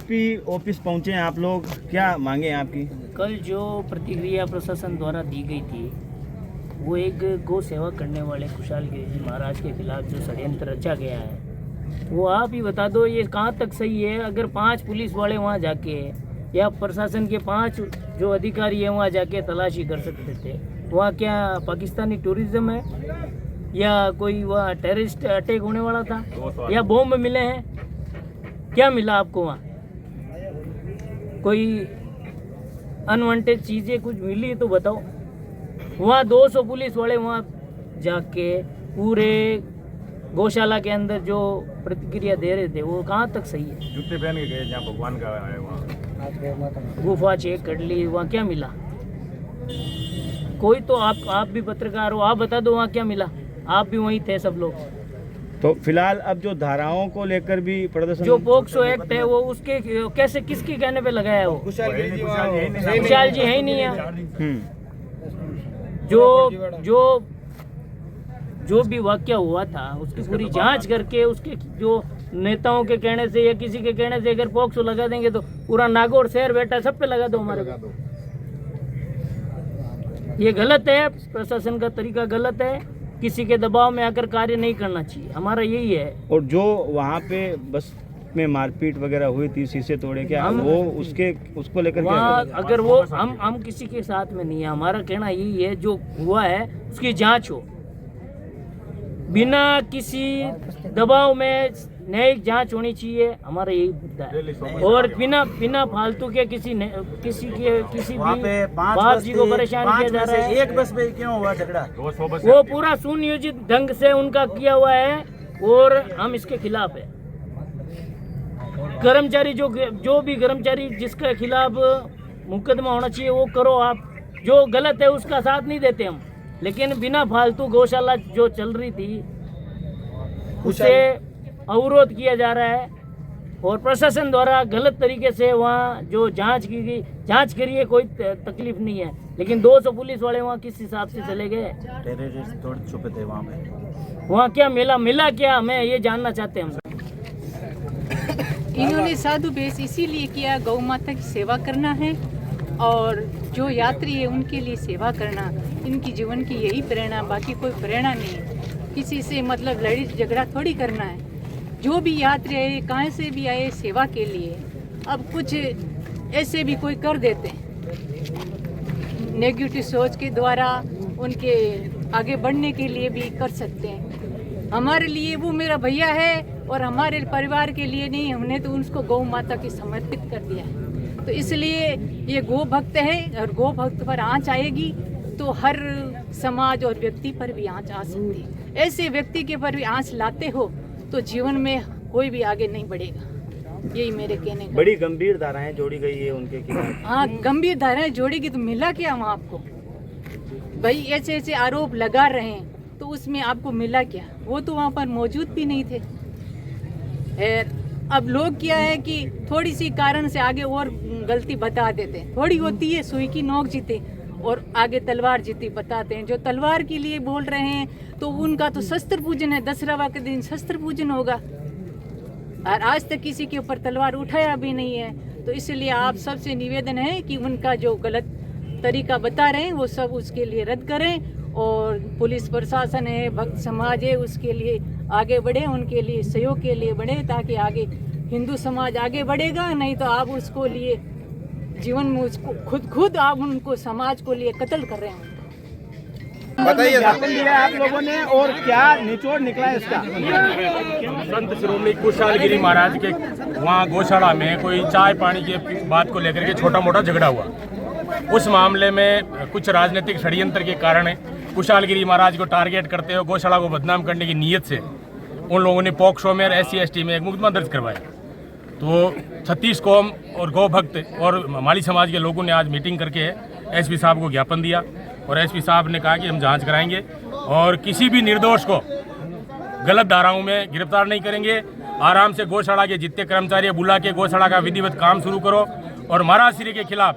SP office पहुंचे हैं आप लोग, क्या मांगे हैं आपकी? कल जो प्रतिक्रिया प्रशासन द्वारा दी गई थी वो एक गौ सेवा करने वाले खुशहाल गिरी जी महाराज के खिलाफ जो षड्यंत्र रचा गया है वो आप ही बता दो ये कहाँ तक सही है। अगर 5 पुलिस वाले वहाँ जाके या प्रशासन के 5 जो अधिकारी हैं वहाँ जाके तलाशी कर सकते थे, वहाँ क्या पाकिस्तानी टूरिज्म है या कोई वहाँ टेररिस्ट अटैक होने वाला था या बॉम्ब मिले हैं? क्या मिला आपको वहाँ? कोई अनवांटेड चीज़ें कुछ मिली तो बताओ। वहाँ 200 पुलिस वाले वहाँ जाके पूरे गौशाला के अंदर जो प्रतिक्रिया दे रहे थे वो कहाँ तक सही है? जूते पहन के गए जहाँ भगवान का है वहाँ गुफा चेक कर ली, वहाँ क्या मिला? कोई तो आप भी पत्रकार हो, आप बता दो वहाँ क्या मिला? आप भी वहीं थे सब लोग। तो फिलहाल अब जो धाराओं को लेकर भी प्रदर्शन, जो पोक्सो एक्ट है वो उसके कैसे किसके कहने पे लगाया है? वो खुशहाल जी है ही नहीं है। जो भी वाक्य हुआ था उसकी पूरी जांच करके उसके जो नेताओं के कहने से या किसी के कहने से अगर पोक्सो लगा देंगे तो पूरा नागौर शहर बेटा सब पे लगा दो हमारे को। ये गलत है, प्रशासन का तरीका गलत है, किसी के दबाव में आकर कार्य नहीं करना चाहिए, हमारा यही है। और जो वहाँ पे बस में मारपीट वगैरह हुई थी, शीशे तोड़े, क्या वो उसको लेकर वहाँ अगर वो हम किसी के साथ में नहीं है, हमारा कहना यही है जो हुआ है उसकी जांच हो, बिना किसी दबाव में न्यायिक जांच होनी चाहिए, हमारा यही मुद्दा है। और बिना फालतू के किसी भी बाप जी को परेशान किया जा रहा है। एक बस में क्यों हुआ झगड़ा? वो पूरा सुनियोजित ढंग से उनका किया हुआ है और हम इसके खिलाफ है। कर्मचारी जो भी कर्मचारी जिसके खिलाफ मुकदमा होना चाहिए वो करो आप, जो गलत है उसका साथ नहीं देते हम, लेकिन बिना फालतू गौशाला जो चल रही थी उसे अवरोध किया जा रहा है और प्रशासन द्वारा गलत तरीके से वहाँ जो जांच की गई, जांच करिए, कोई तकलीफ नहीं है, लेकिन 200 पुलिस वाले वहाँ किस हिसाब से चले गए? टेररिस्ट थोड़े छुपे थे वहाँ पे। वहाँ क्या मिला क्या, हमें ये जानना चाहते हैं हम। इन्होंने साधु वेश इसीलिए किया, गौ माता की सेवा करना है और जो यात्री है उनके लिए सेवा करना, इनकी जीवन की यही प्रेरणा, बाकी कोई प्रेरणा नहीं है। किसी से मतलब लड़ी झगड़ा थोड़ी करना है। जो भी यात्री आए, कहाँ से भी आए सेवा के लिए, अब कुछ ऐसे भी कोई कर देते हैं नेगेटिव सोच के द्वारा, उनके आगे बढ़ने के लिए भी कर सकते हैं। हमारे लिए वो मेरा भैया है और हमारे परिवार के लिए नहीं, हमने तो उसको गौ माता की समर्पित कर दिया है। तो इसलिए ये गौ भक्त है और गौ भक्त पर आँच आएगी तो हर समाज और व्यक्ति पर भी आँच आ सकती है। ऐसे व्यक्ति के पर भी आँच लाते हो तो जीवन में कोई भी आगे नहीं बढ़ेगा, यही मेरे कहने का। बड़ी गंभीर धाराएं जोड़ी गई है उनके खिलाफ। हाँ, गंभीर धाराएं जोड़ेगी तो मिला क्या वहाँ आपको? भाई ऐसे आरोप लगा रहे हैं तो उसमें आपको मिला क्या? वो तो वहाँ पर मौजूद भी नहीं थे। अब लोग क्या है कि थोड़ी सी कारण से आगे और गलती बता देते हैं, थोड़ी होती है सुई की नोक जीते और आगे तलवार जीती बताते हैं। जो तलवार के लिए बोल रहे हैं तो उनका तो शस्त्र पूजन है, दशहरा के दिन शस्त्र पूजन होगा और आज तक किसी के ऊपर तलवार उठाया भी नहीं है। तो इसलिए आप सबसे निवेदन है कि उनका जो गलत तरीका बता रहे हैं वो सब उसके लिए रद्द करें और पुलिस प्रशासन है, भक्त समाज है, उसके लिए आगे बढ़े, उनके लिए सहयोग के लिए बढ़े ताकि आगे हिंदू समाज आगे बढ़ेगा। नहीं तो आप उसको लिए जीवन में उसको खुद आप उनको समाज को लिए कत्ल कर रहे हैं। बताइए, ज्ञापन दिया आप लोगों ने और क्या निचोड़ निकला है इसका? संत श्रोमणी खुशहाल गिरी महाराज के वहाँ गौशाला में कोई चाय पानी की बात को लेकर के छोटा मोटा झगड़ा हुआ। उस मामले में कुछ राजनीतिक षड्यंत्र के कारण खुशहाल गिरी महाराज को टारगेट करते हुए गौशाला को बदनाम करने की नीयत से उन लोगों ने पोक्सो में और SC/ST में एक मुकदमा दर्ज करवाया। तो 36 कौम और गौ भक्त और माली समाज के लोगों ने आज मीटिंग करके SP साहब को ज्ञापन दिया और SP साहब ने कहा कि हम जांच कराएंगे और किसी भी निर्दोष को गलत धाराओं में गिरफ्तार नहीं करेंगे। आराम से गौशाला के जितने कर्मचारी बुला के गौशाला का विधिवत काम शुरू करो। और महाराज के खिलाफ,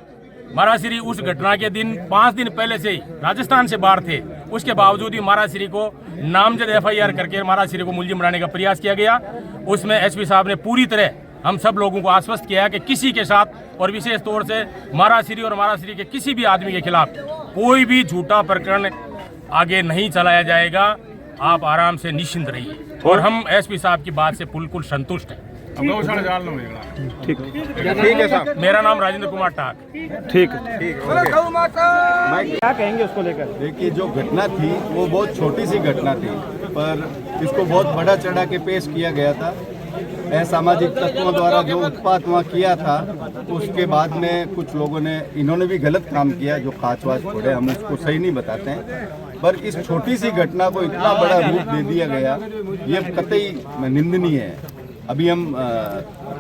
महाराज उस घटना के दिन 5 दिन पहले से ही राजस्थान से बाहर थे, उसके बावजूद ही महाराज को नामजद FIR करके महाराज को मुलजिम बनाने का प्रयास किया गया। उसमें SP साहब ने पूरी तरह हम सब लोगों को आश्वस्त किया है कि किसी के साथ और विशेष तौर से माराश्री और माराश्री के किसी भी आदमी के खिलाफ कोई भी झूठा प्रकरण आगे नहीं चलाया जाएगा। आप आराम से निश्चिंत रहिए और हम एसपी साहब की बात से बिल्कुल संतुष्ट हैं। ठीक है साहब। मेरा नाम राजेंद्र कुमार टाक। ठीक क्या कहेंगे उसको लेकर? देखिए, जो घटना थी वो बहुत छोटी सी घटना थी, पर इसको बहुत बड़ा चढ़ा के पेश किया गया था। असामाजिक तत्वों द्वारा जो उत्पात वहाँ किया था, उसके बाद में कुछ लोगों ने, इन्होंने भी गलत काम किया, जो कांच वाच फोड़े, हम उसको सही नहीं बताते हैं, पर इस छोटी सी घटना को इतना बड़ा रूप दे दिया गया, ये कतई निंदनीय है। अभी हम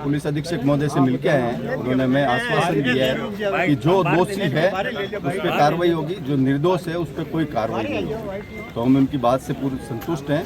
पुलिस अधीक्षक महोदय से मिलके आए हैं, उन्होंने हमें आश्वासन दिया है कि जो दोषी है उस पर कार्रवाई होगी, जो निर्दोष है उस पर कोई कार्रवाई नहीं होगी। तो हम उनकी बात से पूरी संतुष्ट हैं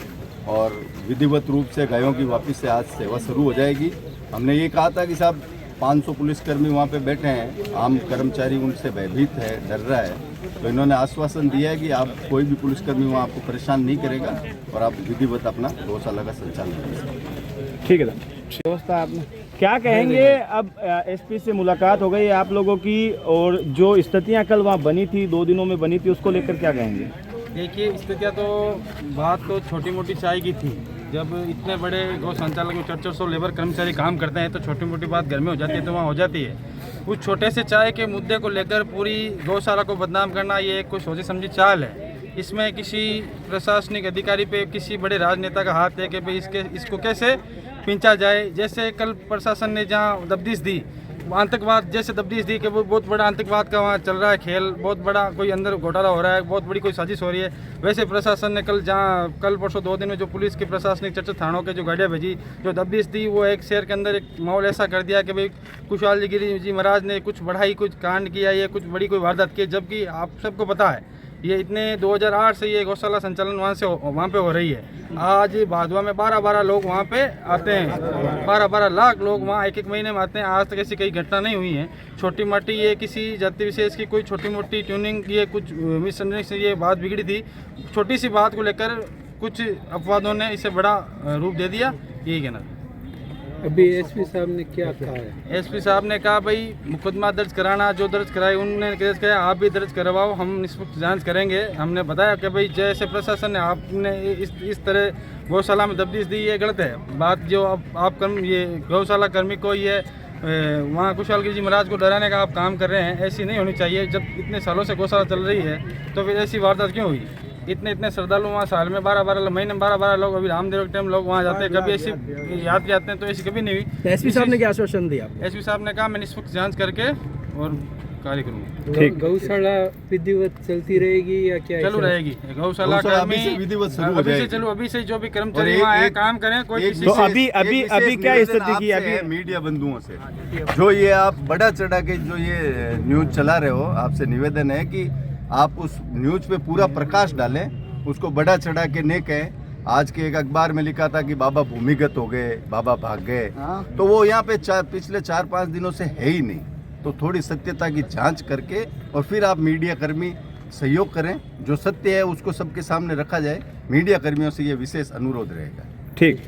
और विधिवत रूप से गायों की वापस से आज सेवा शुरू हो जाएगी। हमने ये कहा था कि साहब 500 पुलिसकर्मी वहाँ पे बैठे हैं, आम कर्मचारी उनसे भयभीत है, डर रहा है, तो इन्होंने आश्वासन दिया है कि आप कोई भी पुलिसकर्मी वहाँ आपको परेशान नहीं करेगा और आप विधिवत अपना गौशाला का संचालन करेंगे। ठीक है व्यवस्था आपने क्या कहेंगे? अब एसपी से मुलाकात हो गई आप लोगों की और जो स्थितियां कल वहाँ बनी थी, 2 दिनों में बनी थी, उसको लेकर क्या कहेंगे? देखिए, स्थितियाँ तो बात तो छोटी मोटी चाय की थी। जब इतने बड़े गौ संचालक में 400 लेबर कर्मचारी काम करते हैं तो छोटी मोटी बात घर में हो जाती है तो वहाँ हो जाती है। उस छोटे से चाय के मुद्दे को लेकर पूरी गौशाला को बदनाम करना, ये एक कोई सोची समझी चाल है। इसमें किसी प्रशासनिक अधिकारी पे किसी बड़े राजनेता का हाथ है कि भाई इसको कैसे पींचा जाए। जैसे कल प्रशासन ने जहाँ तब्दीश दी, आतंकवाद जैसे तब्दीश दी कि वो बहुत बड़ा आतंकवाद का वहाँ चल रहा है खेल, बहुत बड़ा कोई अंदर घोटाला हो रहा है, बहुत बड़ी कोई साजिश हो रही है, वैसे प्रशासन ने कल परसों 2 दिन में जो पुलिस के प्रशासनिक 4 थानों के जो गाड़ियाँ भेजी, जो तब्दीश दी, वो एक शहर के अंदर एक माहौल ऐसा कर दिया कि भाई कुशाल गिरी जी महाराज ने कुछ बढ़ाई, कुछ कांड किया, ये कुछ बड़ी कोई वारदात की, जबकि आप सबको पता है ये इतने 2008 से ये गौशाला संचालन वहाँ पे हो रही है। आज भादवा में 12-12 लोग वहाँ पे आते हैं, 12-12 लाख लोग वहाँ एक महीने में आते हैं। आज तक ऐसी कई घटना नहीं हुई है। छोटी मोटी ये किसी जाति विशेष की कोई छोटी मोटी ट्यूनिंग, ये कुछ मिसअंडरस्टैंडिंग, ये बात बिगड़ी थी। छोटी सी बात को लेकर कुछ अपवादों ने इसे बड़ा रूप दे दिया, यही कहना। अभी एसपी साहब ने क्या कहा है? एसपी साहब ने कहा भाई मुकदमा दर्ज कराना, जो दर्ज कराए उन्होंने दर्ज कराया, आप भी दर्ज करवाओ, हम निष्पक्ष जांच करेंगे। हमने बताया कि भाई जैसे प्रशासन ने आपने इस तरह गौशाला में तब्दीश दी, ये गलत है बात। जो आप ये गौशाला कर्मी को ये वहाँ कुशाल गिरी जी महाराज को डराने का आप काम कर रहे हैं, ऐसी नहीं होनी चाहिए। जब इतने सालों से गौशाला चल रही है तो फिर ऐसी वारदात क्यों हुई? इतने श्रद्धालु वहाँ साल में 12-12 महीने में 12-12 लोग, अभी रामदेव के टाइम लोग वहाँ जाते हैं, कभी ऐसी यात्री आते हैं तो ऐसी कभी नहीं हुई। एसपी साहब ने क्या आश्वासन दिया? एसपी साहब ने कहा मैं निष्पक्ष जांच करके और कार्य करूँगा। ठीक। गौशाला विधिवत चलती रहेगी या क्या? चलू रहेगी गौशाला अभी से विधिवत शुरू हो जाएगी। चलो अभी से जो भी कर्मचारी वहाँ हैं काम करें, कोई किसी तो से अभी क्या स्थिति की? अभी मीडिया बंधुओं से जो ये आप बड़ा चढ़ा के जो ये न्यूज चला रहे हो, आपसे निवेदन है कि आप उस न्यूज पे पूरा प्रकाश डालें, उसको बड़ा चढ़ा के नहीं कहें। आज के एक अखबार में लिखा था कि बाबा भूमिगत हो गए, बाबा भाग गए, तो वो यहाँ पे पिछले 4-5 दिनों से है ही नहीं। तो थोड़ी सत्यता की जांच करके और फिर आप मीडिया कर्मी सहयोग करें, जो सत्य है उसको सबके सामने रखा जाए। मीडिया कर्मियों से ये विशेष अनुरोध रहेगा। ठीक।